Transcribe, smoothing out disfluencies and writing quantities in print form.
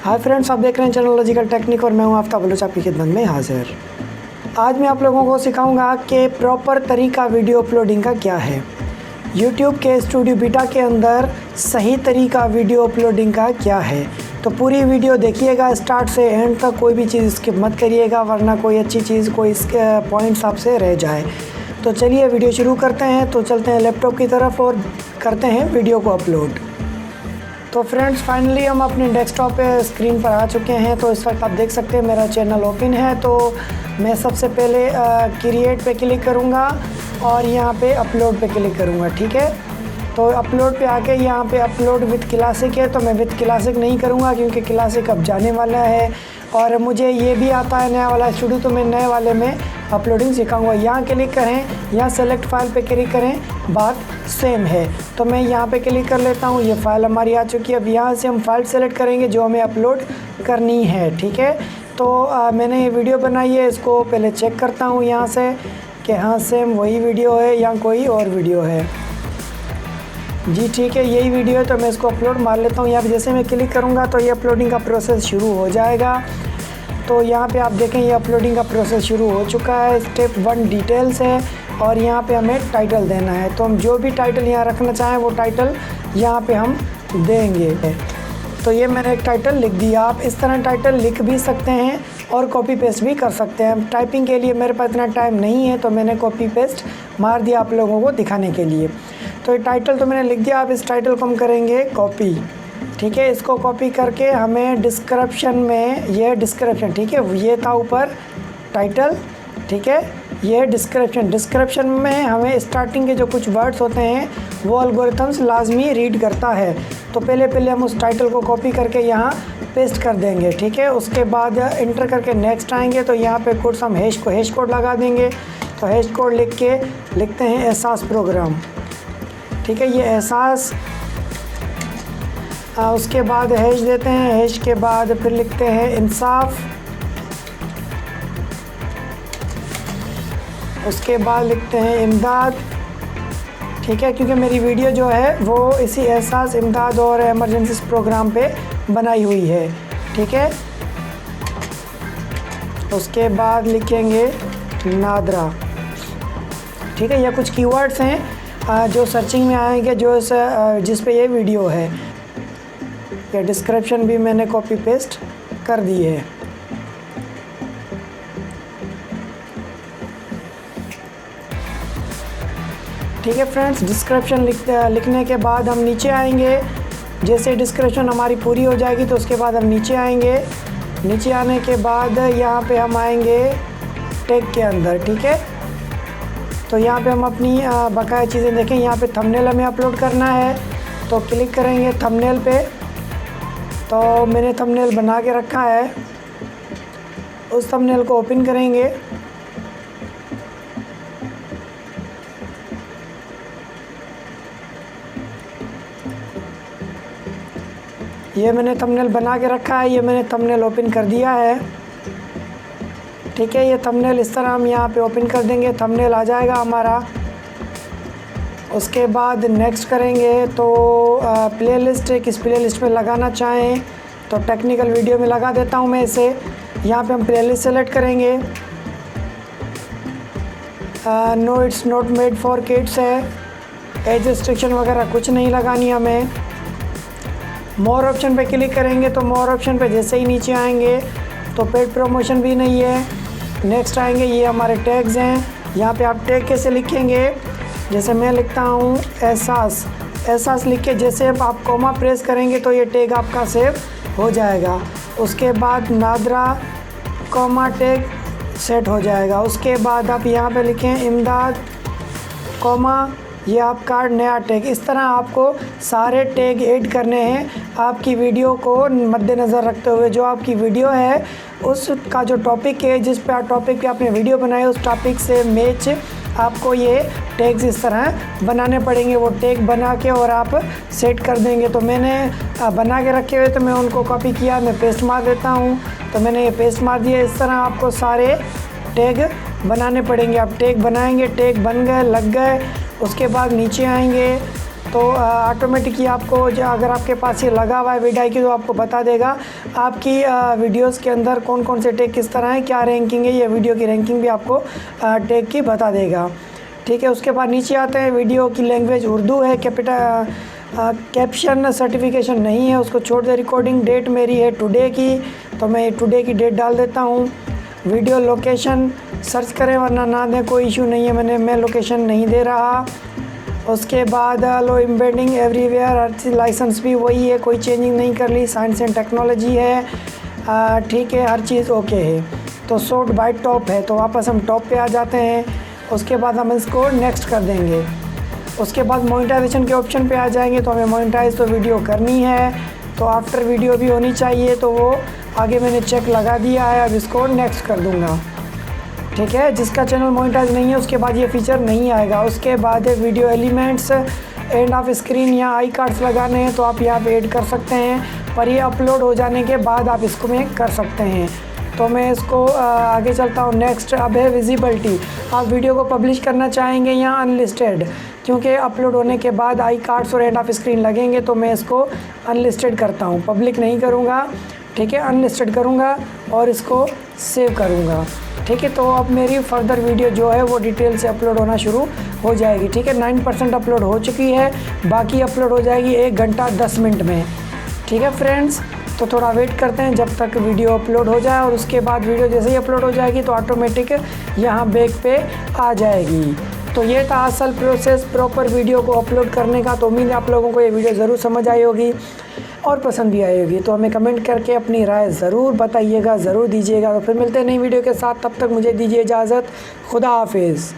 Hi friends, आप देख रहे हैं चैनल लॉजिकल टेक्निक और मैं हूं आफ्ताब बलूच आपकी खिदमत में हाजिर। आज मैं आप लोगों को सिखाऊंगा कि प्रॉपर तरीका वीडियो अपलोडिंग का क्या है। यूट्यूब के स्टूडियो बीटा के अंदर सही तरीका वीडियो अपलोडिंग का क्या है। तो पूरी वीडियो देखिएगा स्टार्ट से एंड तक, कोई भी चीज़ स्किप मत करिएगा वरना कोई अच्छी चीज़ कोई पॉइंट्स आपसे रह जाए। तो चलिए वीडियो शुरू करते हैं। तो चलते हैं लैपटॉप की तरफ और करते हैं वीडियो को अपलोड। तो फ्रेंड्स फाइनली हम अपने डेस्कटॉप पे स्क्रीन पर आ चुके हैं। तो इस वक्त आप देख सकते हैं मेरा चैनल ओपन है। तो मैं सबसे पहले क्रिएट पे क्लिक करूँगा और यहाँ पे अपलोड पे क्लिक करूँगा। ठीक है, तो अपलोड पे आके यहाँ पे अपलोड विथ क्लासिक है, तो मैं विथ क्लासिक नहीं करूँगा क्योंकि क्लासिक अब जाने वाला है और मुझे ये भी आता है नया वाला स्टूडियो, तो मैं नए वाले में अपलोडिंग सिखाऊंगा। यहाँ क्लिक करें, यहाँ सेलेक्ट फाइल पे क्लिक करें, बात सेम है। तो मैं यहाँ पे क्लिक कर लेता हूँ, ये फ़ाइल हमारी आ चुकी है। अब यहाँ से हम फाइल सेलेक्ट करेंगे जो हमें अपलोड करनी है। ठीक है, तो मैंने ये वीडियो बनाई है, इसको पहले चेक करता हूँ यहाँ से कि हाँ सेम वही वीडियो है या कोई और वीडियो है। जी ठीक है, यही वीडियो है, तो मैं इसको अपलोड मार लेता हूँ। यहाँ पे जैसे मैं क्लिक करूँगा तो ये अपलोडिंग का प्रोसेस शुरू हो जाएगा। तो यहाँ पे आप देखें ये अपलोडिंग का प्रोसेस शुरू हो चुका है। स्टेप 1 डिटेल्स है और यहाँ पे हमें टाइटल देना है। तो हम जो भी टाइटल यहाँ रखना चाहें वो टाइटल यहाँ पे हम देंगे। तो ये मैंने एक टाइटल लिख दिया। आप इस तरह टाइटल लिख भी सकते हैं और कॉपी पेस्ट भी कर सकते हैं। टाइपिंग के लिए मेरे पास इतना टाइम नहीं है तो मैंने कॉपी पेस्ट मार दिया आप लोगों को दिखाने के लिए। तो ये टाइटल तो मैंने लिख दिया। आप इस टाइटल को हम करेंगे कॉपी। ठीक है, इसको कॉपी करके हमें डिस्क्रिप्शन में, ये डिस्क्रिप्शन, ठीक है, ये था ऊपर टाइटल। ठीक है, ये डिस्क्रिप्शन में हमें स्टार्टिंग के जो कुछ वर्ड्स होते हैं वो एल्गोरिथम्स लाजमी रीड करता है। तो पहले हम उस टाइटल को कॉपी करके यहाँ पेस्ट कर देंगे। ठीक है, उसके बाद इंटर करके नेक्स्ट आएंगे तो यहाँ पे कुछ हम हैश कोड लगा देंगे। तो हैश कोड लिख के लिखते हैं एहसास प्रोग्राम। ठीक है, ये एहसास, उसके बाद हैश देते हैं, हैश के बाद फिर लिखते हैं इंसाफ, उसके बाद लिखते हैं इमदाद। ठीक है, क्योंकि मेरी वीडियो जो है वो इसी एहसास, इमदाद और एमरजेंसी प्रोग्राम पे बनाई हुई है। ठीक है, उसके बाद लिखेंगे नादरा। ठीक है, ये कुछ कीवर्ड्स हैं जो सर्चिंग में आएंगे जो जिस पे ये वीडियो है। या डिस्क्रिप्शन भी मैंने कॉपी पेस्ट कर दी है। ठीक है फ्रेंड्स, डिस्क्रिप्शन लिखने के बाद हम नीचे आएंगे। जैसे डिस्क्रिप्शन हमारी पूरी हो जाएगी तो उसके बाद हम नीचे आएंगे। नीचे आने के बाद यहाँ पे हम आएंगे टैग के अंदर। ठीक है, तो यहाँ पे हम अपनी बकाया चीज़ें देखें। यहाँ पे थंबनेल हमें अपलोड करना है तो क्लिक करेंगे थंबनेल पे। तो मैंने थंबनेल बना के रखा है, उस थंबनेल को ओपन करेंगे। ये मैंने थंबनेल बना के रखा है, ये मैंने थंबनेल ओपन कर दिया है। ठीक है, ये थंबनेल इस तरह हम यहाँ पे ओपन कर देंगे, थंबनेल आ जाएगा हमारा। उसके बाद नेक्स्ट करेंगे तो प्लेलिस्ट, किस प्लेलिस्ट में लगाना चाहें तो टेक्निकल वीडियो में लगा देता हूं मैं इसे। यहाँ पे हम प्लेलिस्ट सेलेक्ट करेंगे। No it's not made for kids है, एज रिस्ट्रिक्शन वगैरह कुछ नहीं लगानी हमें। मोर ऑप्शन पे क्लिक करेंगे तो मोर ऑप्शन पे जैसे ही नीचे आएंगे तो पेड प्रमोशन भी नहीं है। नेक्स्ट आएंगे, ये हमारे टैग्स हैं। यहाँ पे आप टैग कैसे लिखेंगे, जैसे मैं लिखता हूँ एहसास लिख के जैसे आप कॉमा प्रेस करेंगे तो ये टैग आपका सेव हो जाएगा। उसके बाद नादरा कॉमा टैग सेट हो जाएगा। उसके बाद आप यहाँ पे लिखें इमदाद कॉमा, ये आपका नया टैग। इस तरह आपको सारे टैग ऐड करने हैं आपकी वीडियो को मद्देनज़र रखते हुए। जो आपकी वीडियो है उसका जो टॉपिक है, जिस पे टॉपिक पे आपने वीडियो बनाई उस टॉपिक से मैच आपको ये टैग्स इस तरह बनाने पड़ेंगे। वो टैग बना के और आप सेट कर देंगे। तो मैंने बना के रखे हुए तो मैं उनको कॉपी किया, मैं पेस्ट मार देता हूँ। तो मैंने ये पेस्ट मार दिया। इस तरह आपको सारे टैग बनाने पड़ेंगे। आप टैग बनाएंगे, टैग बन गए, लग गए। उसके बाद नीचे आएंगे तो ऑटोमेटिकली आपको जो अगर आपके पास ये लगा हुआ है वीडियो की तो आपको बता देगा आपकी वीडियोस के अंदर कौन कौन से टैग किस तरह है, क्या रैंकिंग है। ये वीडियो की रैंकिंग भी आपको टैग की बता देगा। ठीक है, उसके बाद नीचे आते हैं, वीडियो की लैंग्वेज उर्दू है, कैप्शन सर्टिफिकेशन नहीं है, उसको छोड़ दे। रिकॉर्डिंग डेट मेरी है टुडे की, तो मैं टुडे की डेट डाल देता हूँ। वीडियो लोकेशन सर्च करें वरना ना दें, कोई इशू नहीं है, मैं लोकेशन नहीं दे रहा। उसके बाद लो एम्बेडिंग एवरीवेयर, हर चीज़ लाइसेंस भी वही है, कोई चेंजिंग नहीं कर ली। साइंस एंड टेक्नोलॉजी है, ठीक है, हर चीज़ ओके है। तो शॉर्ट बाय टॉप है, तो वापस हम टॉप पे आ जाते हैं। उसके बाद हम इसको नेक्स्ट कर देंगे। उसके बाद मोनेटाइजेशन के ऑप्शन पे आ जाएंगे, तो हमें मोनेटाइज तो वीडियो करनी है, तो आफ्टर वीडियो भी होनी चाहिए, तो वो आगे मैंने चेक लगा दिया है। अब इसको नेक्स्ट कर दूँगा। ठीक है, जिसका चैनल मोनेटाइज नहीं है उसके बाद ये फीचर नहीं आएगा। उसके बाद video elements, end of screen या आई कार्ड्स लगाने हैं तो आप यहाँ पे ऐड कर सकते हैं, पर ये अपलोड हो जाने के बाद आप इसको में कर सकते हैं। तो मैं इसको आगे चलता हूँ। नेक्स्ट अब है विजिबिलिटी। आप वीडियो को पब्लिश करना चाहेंगे या अनलिस्टेड, क्योंकि अपलोड होने के बाद आई कार्ड्स और एंड ऑफ स्क्रीन लगेंगे, तो मैं इसको अनलिस्टेड करता हूँ, पब्लिक नहीं करूँगा। ठीक है, अनलिस्टेड करूँगा और इसको सेव करूँगा। ठीक है, तो अब मेरी फर्दर वीडियो जो है वो डिटेल से अपलोड होना शुरू हो जाएगी। ठीक है, 9% अपलोड हो चुकी है, बाकी अपलोड हो जाएगी 1 घंटा 10 मिनट में। ठीक है फ्रेंड्स, तो थोड़ा वेट करते हैं जब तक वीडियो अपलोड हो जाए, और उसके बाद वीडियो जैसे ही अपलोड हो जाएगी तो ऑटोमेटिक यहाँ बैक पे आ जाएगी। तो ये था असल प्रोसेस प्रॉपर वीडियो को अपलोड करने का। तो उम्मीद है आप लोगों को ये वीडियो ज़रूर समझ आई होगी और पसंद भी आई होगी। तो हमें कमेंट करके अपनी राय ज़रूर बताइएगा, ज़रूर दीजिएगा। तो फिर मिलते हैं नई वीडियो के साथ, तब तक मुझे दीजिए इजाज़त। खुदा हाफिज़।